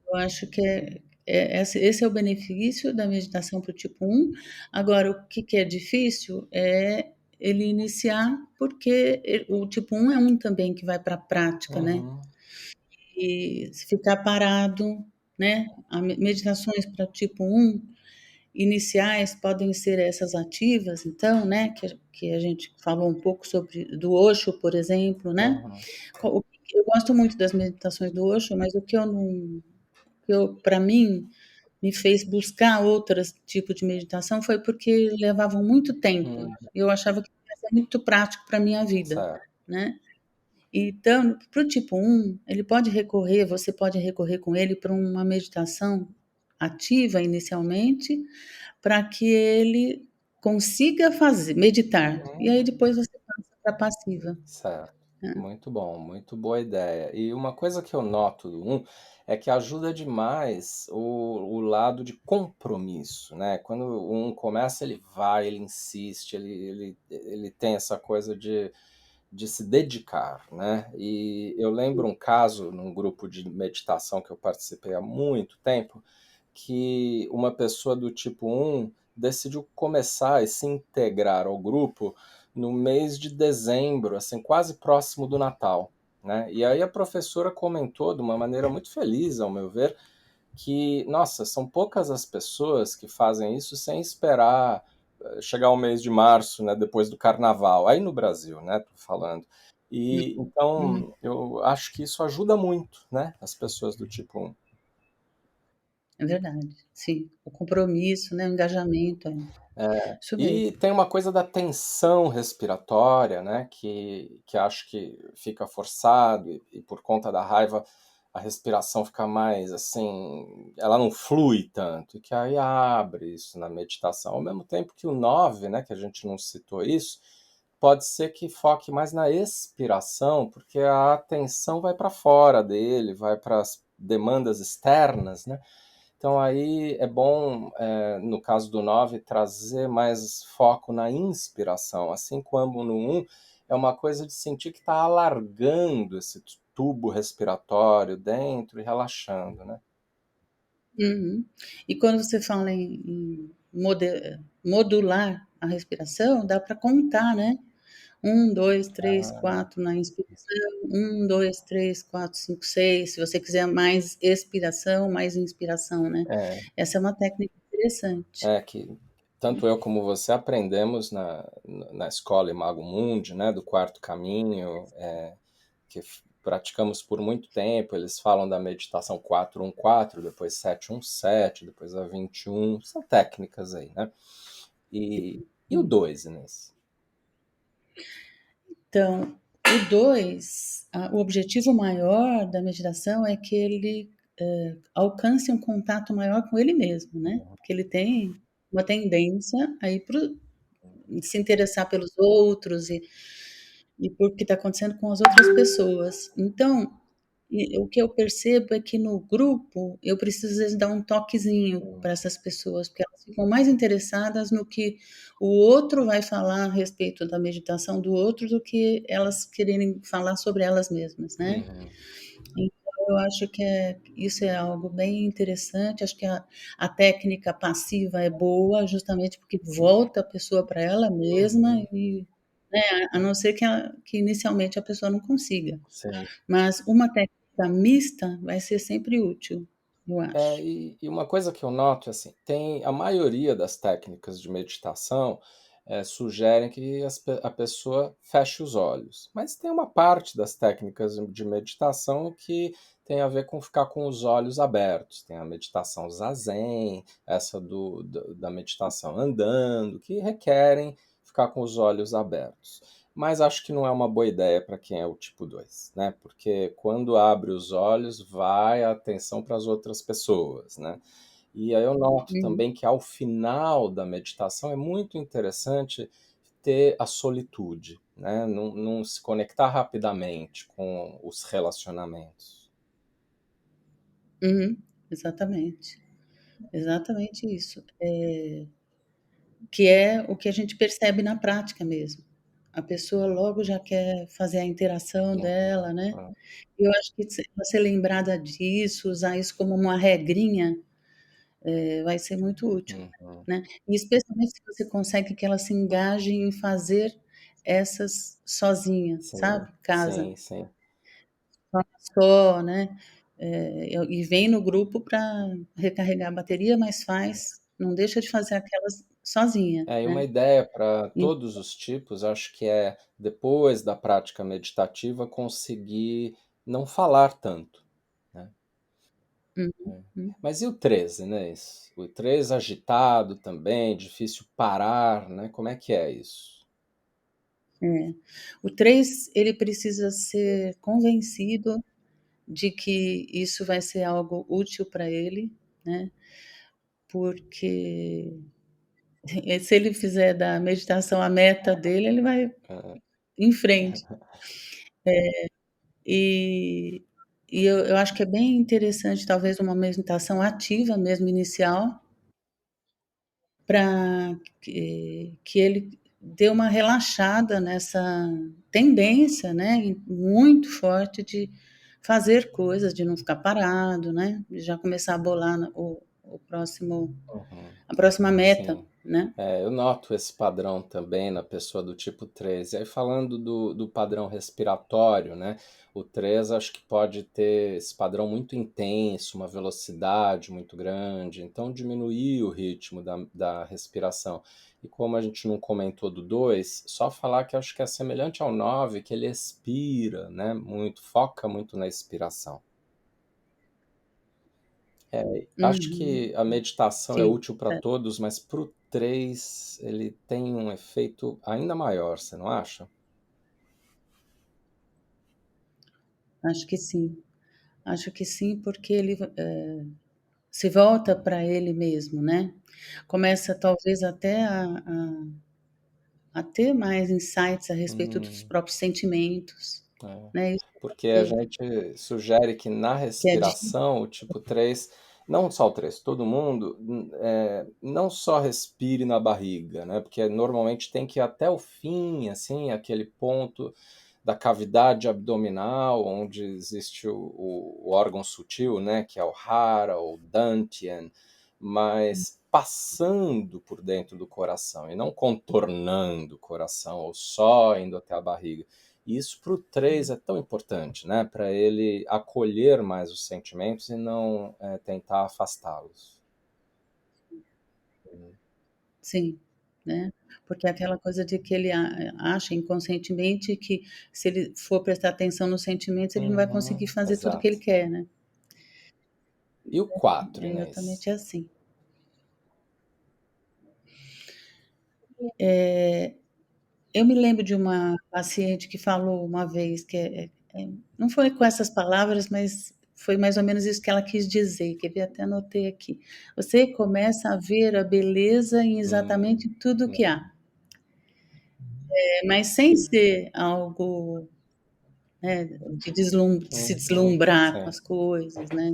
Eu acho que esse é o benefício da meditação para o tipo 1. Agora, o que é difícil é ele iniciar, porque o tipo 1 é um também que vai para a prática, né? uhum, E se ficar parado, né? A meditações para tipo 1 iniciais podem ser essas ativas, então, né? Que a gente falou um pouco sobre do Osho, por exemplo, né? uhum, Eu gosto muito das meditações do Osho, mas o que eu não, que eu, para mim, me fez buscar outros tipos de meditação foi porque levavam muito tempo. hum, Eu achava que ia ser muito prático para a minha vida, certo. né. Então, para o tipo 1, ele pode recorrer você pode recorrer com ele para uma meditação ativa inicialmente, para que ele consiga meditar, e aí Uhum. depois você passa para passiva, Certo. né. Muito bom, muito boa ideia. E uma coisa que eu noto do é que ajuda demais o lado de compromisso, né? Quando o começa, ele vai, ele insiste, ele tem essa coisa de se dedicar, né? E eu lembro um caso num grupo de meditação que eu participei há muito tempo, que uma pessoa do tipo 1 decidiu começar e se integrar ao grupo no mês de dezembro, assim, quase próximo do Natal, né? E aí a professora comentou de uma maneira muito feliz, ao meu ver, que, nossa, são poucas as pessoas que fazem isso sem esperar chegar o mês de março, né, depois do carnaval, aí no Brasil, né, tô falando. E Uhum, uhum. então eu acho que isso ajuda muito, né, as pessoas do tipo 1. É verdade, sim. O compromisso, né, o engajamento, isso mesmo. E tem uma coisa da tensão respiratória, né, que acho que fica forçado e por conta da raiva a respiração fica mais assim, ela não flui tanto, e que aí abre isso na meditação. Ao mesmo tempo que o 9, né, que a gente não citou isso, pode ser que foque mais na expiração, porque a atenção vai para fora dele, vai para as demandas externas, né? Então aí é bom, no caso do 9 trazer mais foco na inspiração, assim como no 1 é uma coisa de sentir que está alargando esse tubo respiratório dentro e relaxando, né? Uhum. E quando você fala em modular a respiração, dá para contar, né. 1, 2, 3, Ah, 4 na inspiração, 1, 2, 3, 4, 5, 6. Se você quiser mais expiração, mais inspiração, né. é, Essa é uma técnica interessante. que tanto eu como você aprendemos na escola Imago Mundi, né, do quarto caminho, que praticamos por muito tempo. Eles falam da meditação 4-1-4, depois 7-1-7, depois a 21. São técnicas aí, né? E o Hum. 2, Inês? Então, o 2, o objetivo maior da meditação é que ele, alcance um contato maior com ele mesmo, né, porque ele tem uma tendência a ir se interessar pelos outros e por que está acontecendo com as outras pessoas. Então, E o que eu percebo é que no grupo eu preciso às vezes dar um toquezinho Hum, para essas pessoas, porque elas ficam mais interessadas no que o outro vai falar a respeito da meditação do outro do que elas quererem falar sobre elas mesmas, né. uhum, Então eu acho que isso é algo bem interessante, acho que a técnica passiva é boa, justamente porque volta a pessoa para ela mesma uhum, e, né, a não ser que inicialmente a pessoa não consiga. sim. Mas uma técnica mista vai ser sempre útil, eu É, acho. e uma coisa que eu noto, assim, tem a maioria das técnicas de meditação sugerem que a pessoa feche os olhos. Mas tem uma parte das técnicas de meditação que tem a ver com ficar com os olhos abertos. Tem a meditação zazen, essa da meditação andando, que requerem ficar com os olhos abertos. Mas acho que não é uma boa ideia para quem é o tipo 2, né? Porque quando abre os olhos, vai a atenção para as outras pessoas, né? E aí eu noto Uhum, também que ao final da meditação é muito interessante ter a solitude, né? Não se conectar rapidamente com os relacionamentos. uhum, exatamente, exatamente isso. Que é o que a gente percebe na prática mesmo. A pessoa logo já quer fazer a interação dela, né. Uhum, E eu acho que se você lembrada disso, usar isso como uma regrinha, vai ser muito útil, uhum. né. E especialmente se você consegue que ela se engaje em fazer essas sozinha, Sim, sabe, casa. sim, sim. Só, né, e vem no grupo para recarregar a bateria, mas não deixa de fazer aquelas sozinha, É, e uma né. ideia para En todos os tipos, acho que é, depois da prática meditativa, conseguir não falar tanto, né? uhum, É. hum, Mas e o 13, né? O 13 agitado também, difícil parar, né? Como é que é isso? é. O 3 ele precisa ser convencido de que isso vai ser algo útil para ele, né, porque se ele fizer da meditação a meta dele, ele vai É, em frente. E eu acho que é bem interessante, talvez, uma meditação ativa mesmo, inicial, para que ele dê uma relaxada nessa tendência, né, muito forte de fazer coisas, de não ficar parado, né, de já começar a bolar o próximo uhum, a próxima meta, sim. né. É, eu noto esse padrão também na pessoa do tipo 3. E aí, falando do padrão respiratório, né? O 3 acho que pode ter esse padrão muito intenso, uma velocidade muito grande, então diminuir o ritmo da respiração. E como a gente não comentou do 2, só falar que acho que é semelhante ao 9, que ele expira, né? Muito, foca muito na expiração. Acho Uhum. que a meditação é Sim, útil para é, todos, mas para o 3 ele tem um efeito ainda maior, você não acha? acho que sim. Acho que sim, porque ele, se volta para ele mesmo, né. Começa talvez até a ter mais insights a respeito dos Hum, próprios sentimentos, é. né, isso Porque a gente sugere que na que é di respiração, o tipo 3, não só o 3, todo mundo, não só respire na barriga, né? Porque normalmente tem que ir até o fim, assim, aquele ponto da cavidade abdominal, onde existe o órgão sutil, né? Que é o hara ou dantian, mas passando por dentro do coração e não contornando o coração ou só indo até a barriga. E isso para o 3 é tão importante, né? Para ele acolher mais os sentimentos e não tentar afastá-los. sim, né, porque é aquela coisa de que ele acha inconscientemente que se ele for prestar atenção nos sentimentos, ele não vai conseguir Uhum, fazer tudo o que ele exato. quer, né. E o 4, É Inês? exatamente assim. Eu me lembro de uma paciente que falou uma vez que não foi com essas palavras, mas foi mais ou menos isso que ela quis dizer, quer ver, até anotei aqui. Você começa a ver a beleza em exatamente tudo que há, mas sem ser algo né, de se Uhum, deslumbrar com sim. as coisas, né,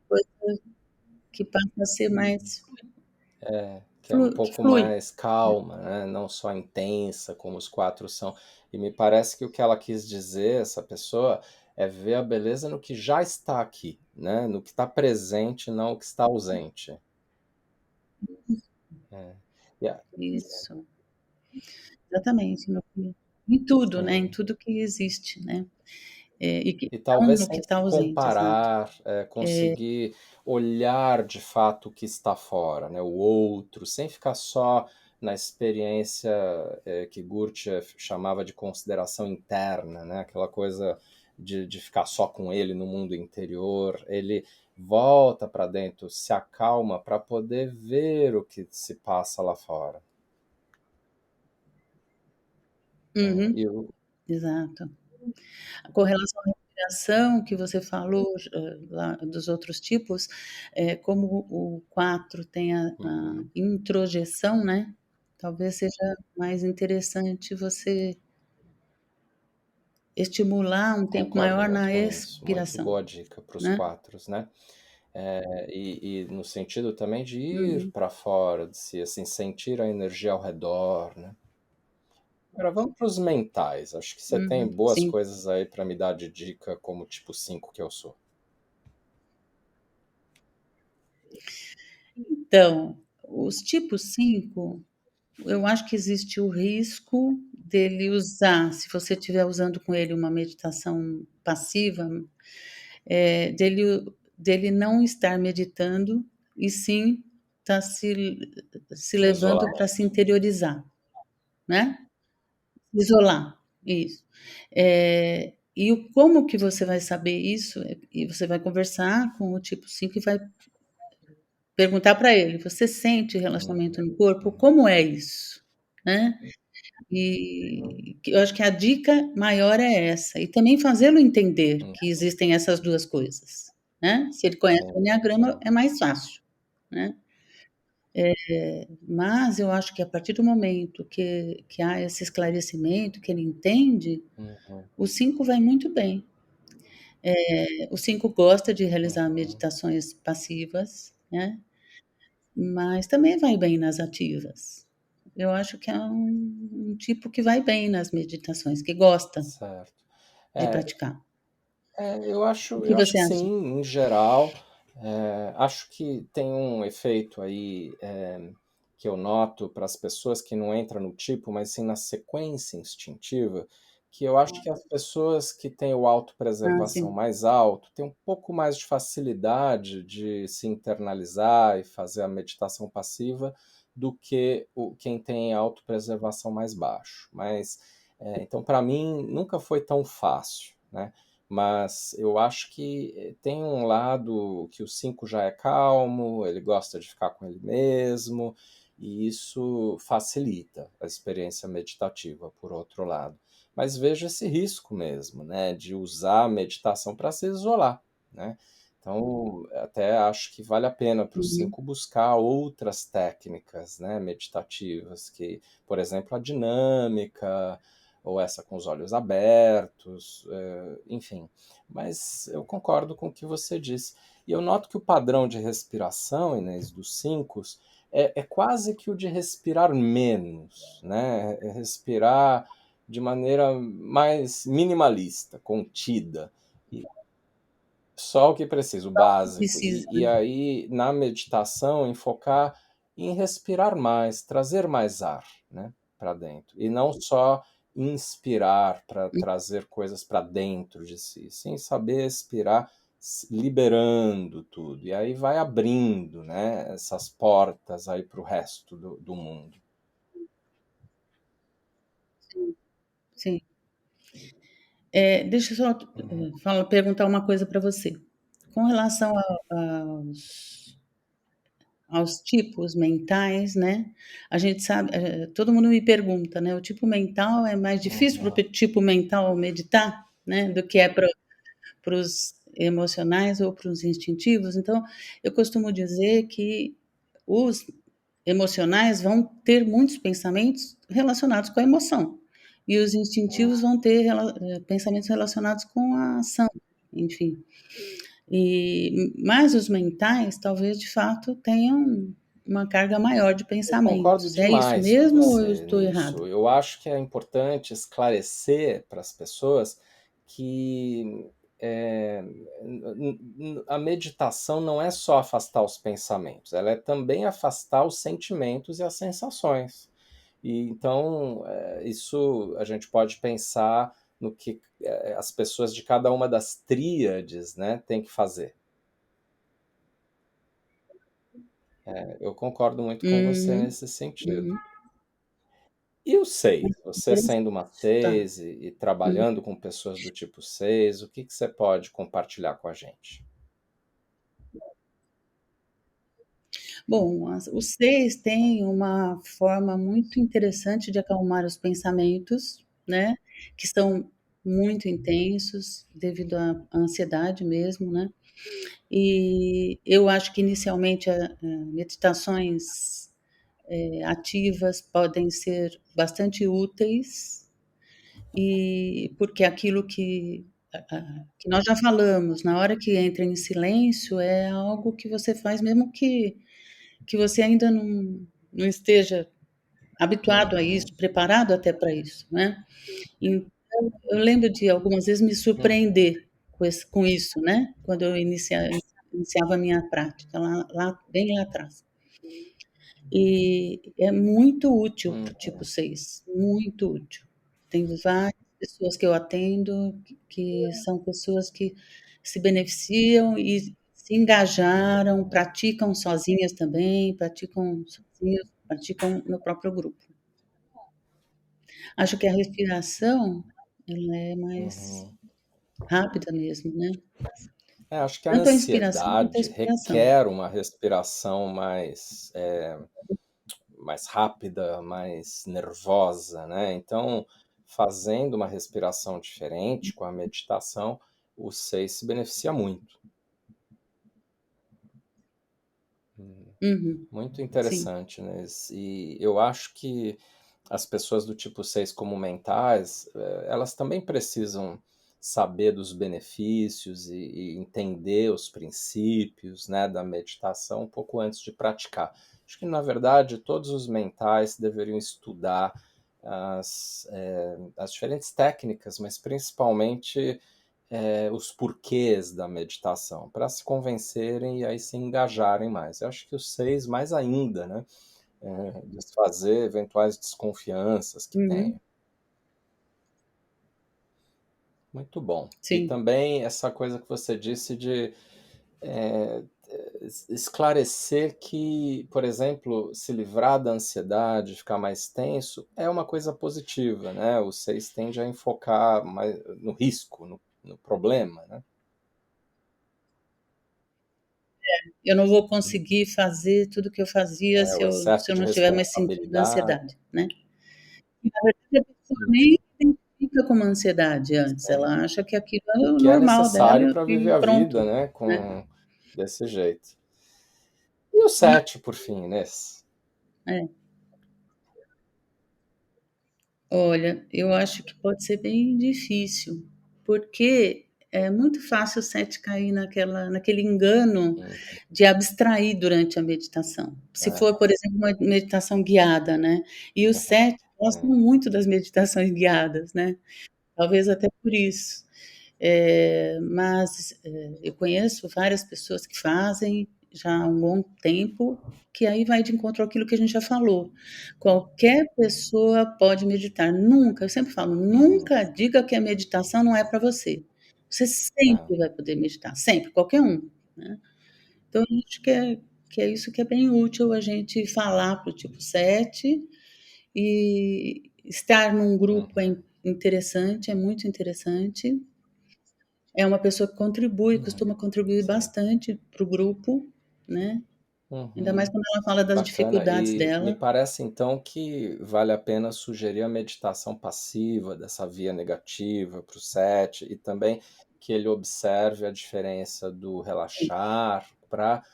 coisa que passa a ser mais Que é um que pouco flui. mais calma, né, não só intensa como os 4 são. E me parece que o que ela quis dizer, essa pessoa, é ver a beleza no que já está aqui, né, no que está presente, não o que está ausente. É. E a Isso, exatamente, em tudo, né, em sim. tudo que existe, né, e que E não talvez no que sem está se ausente, exato. comparar, conseguir olhar de fato o que está fora, né, o outro, sem ficar só na experiência, que Gurdjieff chamava de consideração interna, né, aquela coisa de ficar só com ele no mundo interior. Ele volta para dentro, se acalma para poder ver o que se passa lá fora. Uhum, E o exato. Com relação à respiração que você falou, lá dos outros tipos, como o 4 tem a uhum, introjeção, né, talvez seja mais interessante você estimular um tempo concordo maior muito na com isso, muito expiração, boa dica para os né. 4, né. E no sentido também de ir Uhum, para fora de si, assim, sentir a energia ao redor, né. Agora vamos para os mentais, acho que você tem uhum, boas sim. coisas aí para me dar de dica como tipo 5 que eu sou. Então, os tipos 5, eu acho que existe o risco dele usar, se você estiver usando com ele uma meditação passiva, dele não estar meditando, e sim estar se No levando para se isolamento. interiorizar, né, isolar, isso. E o como que você vai saber isso, e você vai conversar com o tipo 5 e vai perguntar para ele: "Você sente relaxamento Uhum, no corpo? uhum, Como é isso?", né. E que eu acho que a dica maior é essa, e também fazê-lo entender hum, que existem essas 2 coisas, né. Se ele conhece sim, o eneagrama, sim, é mais fácil, né. Mas eu acho que a partir do momento que há esse esclarecimento, que ele entende, uhum, o 5 vai muito bem. O 5 gosta de realizar uhum, meditações passivas, né, mas também vai bem nas ativas. Eu acho que é um tipo que vai bem nas meditações, que gosta certo. de É, praticar. eu O que acho você que acha? sim, em geral. Acho que tem um efeito aí, que eu noto para as pessoas que não entram no tipo, mas sim na sequência instintiva, que eu acho que as pessoas que têm o Ah, autopreservação sim. mais alto têm um pouco mais de facilidade de se internalizar e fazer a meditação passiva do que quem tem autopreservação mais baixo. Mas, então, para mim, nunca foi tão fácil, né? Mas eu acho que tem um lado que o 5 já é calmo, ele gosta de ficar com ele mesmo, e isso facilita a experiência meditativa, por outro lado. Mas vejo esse risco mesmo, né, de usar a meditação para se isolar, né? Então, até acho que vale a pena para o Uhum. 5 buscar outras técnicas, né, meditativas, que, por exemplo, a dinâmica, ou essa com os olhos abertos, enfim. Mas eu concordo com o que você disse. E eu noto que o padrão de respiração, Inês, dos 5, é quase que o de respirar menos, né? É respirar de maneira mais minimalista, contida. E só o que precisa, o básico. Precisa, E né. aí, na meditação, enfocar em respirar mais, trazer mais ar, né, para dentro. E não só inspirar para trazer coisas para dentro de si, sim saber expirar liberando tudo. E aí vai abrindo, né, essas portas aí para o resto do mundo. Sim, sim. Deixa eu só, Uhum, perguntar uma coisa para você. Com relação aos tipos mentais, né, a gente sabe, todo mundo me pergunta, né, o tipo mental é mais difícil para uhum, o tipo mental meditar, né, do que é para os emocionais ou para os instintivos. Então, eu costumo dizer que os emocionais vão ter muitos pensamentos relacionados com a emoção. e os instintivos vão ter pensamentos relacionados com a ação, enfim. Mas os mentais, talvez, de fato, tenham uma carga maior de Eu concordo pensamentos. É isso demais com mesmo ou eu você estou errada? nisso. Eu acho que é importante esclarecer para as pessoas que a meditação não é só afastar os pensamentos, ela é também afastar os sentimentos e as sensações. E então, isso a gente pode pensar no que as pessoas de cada uma das tríades, né, têm que fazer. Eu concordo muito com você Uhum, nesse sentido. uhum. E o 6? Você Interessante. sendo uma Tá. 6 e Hum. trabalhando com pessoas do tipo 6, o que que você pode compartilhar com a gente? Bom, os 6 têm uma forma muito interessante de acalmar os pensamentos, né, que são muito intensos devido à ansiedade mesmo, né. E eu acho que inicialmente meditações, ativas podem ser bastante úteis, e porque aquilo que nós já falamos, na hora que entra em silêncio, é algo que você faz mesmo que você ainda não esteja habituado a Uhum, isso, preparado até para isso, né. Então, eu lembro de algumas vezes me uhum, surpreender com isso, né, quando eu iniciava a minha prática bem lá atrás. E é muito útil para o tipo uhum, 6, muito útil. Tem várias pessoas que eu atendo que são pessoas que se beneficiam e se engajaram, praticam sozinhas também, praticam sozinhas, praticam no próprio grupo. Acho que a respiração, ela é mais uhum. rápida mesmo, né. Acho que a Tanto a inspiração quanto a ansiedade expiração. requer uma respiração mais rápida, mais nervosa, né? Então, fazendo uma respiração diferente com a meditação, o 6 se beneficia muito. Uhum. Muito Sim. interessante, né? E eu acho que as pessoas do tipo 6 como mentais, elas também precisam saber dos benefícios e entender os princípios, né, da meditação um pouco antes de praticar. Acho que, na verdade, todos os mentais deveriam estudar as diferentes técnicas, mas principalmente os porquês da meditação, para se convencerem e aí se engajarem mais. Eu acho que os 6 mais ainda, né? Desfazer eventuais desconfianças que Uhum. tenha. Muito bom. E Sim. também essa coisa que você disse de é, esclarecer que, por exemplo, se livrar da ansiedade, ficar mais tenso, é uma coisa positiva, né? O 6 tende a enfocar mais no risco, no problema, né? Eu não vou conseguir fazer tudo o que eu fazia O se excesso eu de não tiver mais sentido da responsabilidade, ansiedade, né. E na verdade a pessoa nem identifica como ansiedade antes, sim. ela acha que aquilo é O o que é normal necessário dela para e viver a vida, pronto, né? né. Desse jeito. E o 7, por fim, Inês? É. Olha, eu acho que pode ser bem difícil, porque é muito fácil o 7 cair naquele engano Hum, de abstrair durante a meditação. Se é, for, por exemplo, uma meditação guiada, né, e o 7 gostam é. muito das meditações guiadas, né, talvez até por isso. Mas, eu conheço várias pessoas que fazem já há um bom tempo, que aí vai de encontro àquilo que a gente já falou. Qualquer pessoa pode meditar, nunca, eu sempre falo, Uhum, nunca diga que a meditação não é para você. Você é, sempre vai poder meditar, sempre, qualquer um, né. Então eu acho que é isso que é bem útil a gente falar para o tipo 7 e estar num grupo uhum, interessante, é muito interessante. É uma pessoa que contribui, uhum, costuma contribuir sim. bastante para o grupo, né, ainda mais Uhum, quando ela fala das bacana. dificuldades E me dela. parece então que vale a pena sugerir a meditação passiva dessa via negativa para o 7 e também que ele observe a diferença do relaxar para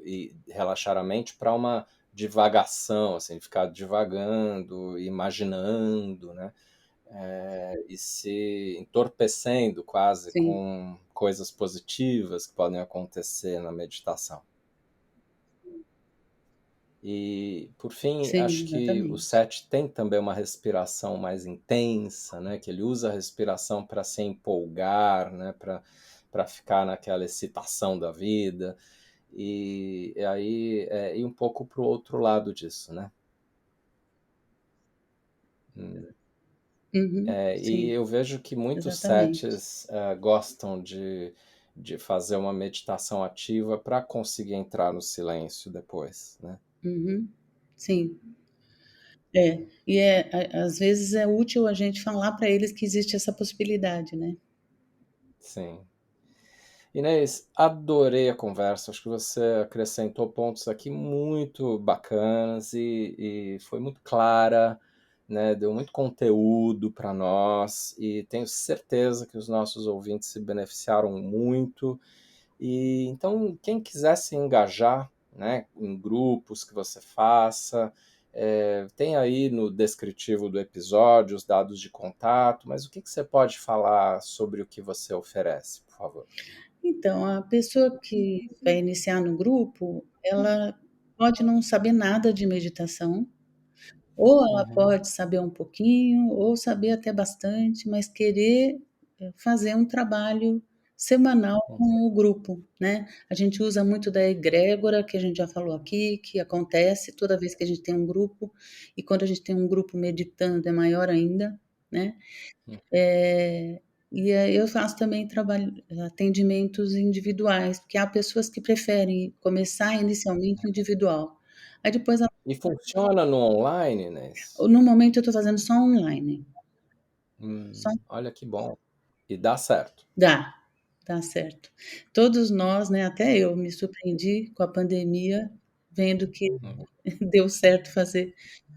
e relaxar a mente para uma divagação, assim, ficar divagando, imaginando, né? E se entorpecendo quase Sim, com coisas positivas que podem acontecer na meditação. E, por fim, sim, acho que o exatamente. Sete tem também uma respiração mais intensa, né? Que ele usa a respiração para se empolgar, né? Para ficar naquela excitação da vida. E aí ir um pouco para o outro lado disso, né? Uhum, E sim, eu vejo que muitos exatamente. setes gostam de fazer uma meditação ativa para conseguir entrar no silêncio depois, né? Uhum, sim. Às vezes é útil a gente falar para eles que existe essa possibilidade, né. Sim. Inês, adorei a conversa. Acho que você acrescentou pontos aqui muito bacanas e foi muito clara, né? Deu muito conteúdo para nós e tenho certeza que os nossos ouvintes se beneficiaram muito. E então, quem quiser se engajar, né, em grupos que você faça, tem aí no descritivo do episódio os dados de contato, mas o que você pode falar sobre o que você oferece, por favor? Então, a pessoa que vai iniciar no grupo, ela pode não saber nada de meditação, ou ela Uhum, pode saber um pouquinho, ou saber até bastante, mas querer, fazer um trabalho semanal uhum, com o grupo, né. A gente usa muito da egrégora, que a gente já falou aqui, que acontece toda vez que a gente tem um grupo, e quando a gente tem um grupo meditando é maior ainda, né. uhum. E aí eu faço também atendimentos individuais, porque há pessoas que preferem começar inicialmente individual. Aí depois ela E funciona no online, Inês? no momento eu estou fazendo só online, só Olha que bom. E dá certo. dá, dá certo. Todos nós, né, até eu me surpreendi com a pandemia, vendo que Uhum. deu certo fazer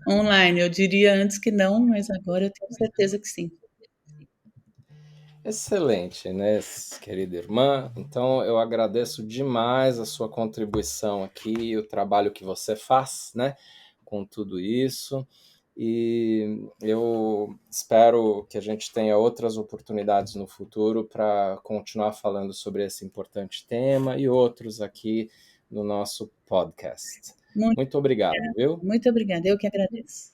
online. Eu diria antes que não, mas agora eu tenho certeza que sim. Excelente, Inês, querida irmã. Então, eu agradeço demais a sua contribuição aqui, o trabalho que você faz, né, com tudo isso. E eu espero que a gente tenha outras oportunidades no futuro para continuar falando sobre esse importante tema e outros aqui no nosso podcast. Muito Muito obrigado, obrigada, viu? muito obrigada, eu que agradeço.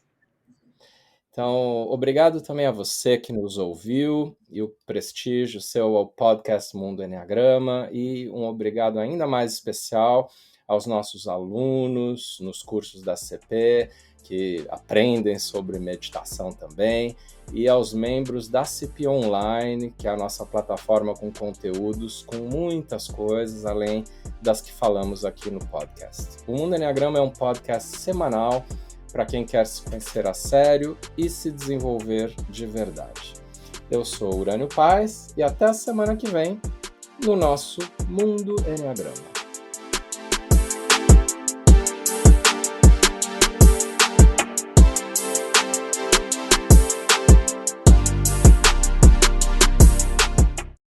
Então, obrigado também a você que nos ouviu e o prestígio seu ao podcast Mundo Enneagrama e um obrigado ainda mais especial aos nossos alunos nos cursos da CP que aprendem sobre meditação também e aos membros da CP Online, que é a nossa plataforma com conteúdos com muitas coisas além das que falamos aqui no podcast. O Mundo Enneagrama é um podcast semanal para quem quer se conhecer a sério e se desenvolver de verdade. Eu sou Urânio Paz e até a semana que vem no nosso Mundo Enneagrama.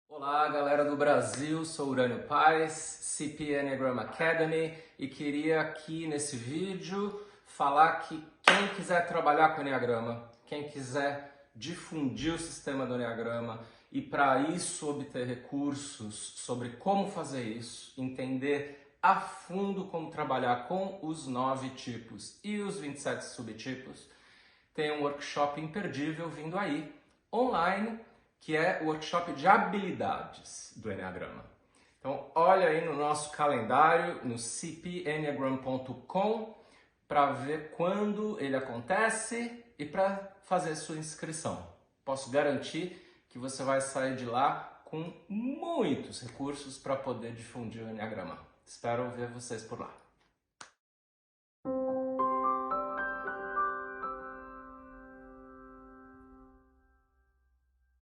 Olá, galera do Brasil, sou Urânio Paz, CP Enneagram Academy e queria aqui nesse vídeo falar que quem quiser trabalhar com Enneagrama, quem quiser difundir o sistema do Enneagrama e para isso obter recursos sobre como fazer isso, entender a fundo como trabalhar com os 9 tipos e os 27 subtipos, tem um workshop imperdível vindo aí, online, que é o workshop de habilidades do Enneagrama. Então, olha aí no nosso calendário, no cpenneagram.com, para ver quando ele acontece e para fazer sua inscrição. Posso garantir que você vai sair de lá com muitos recursos para poder difundir o Enneagrama. Espero ver vocês por lá.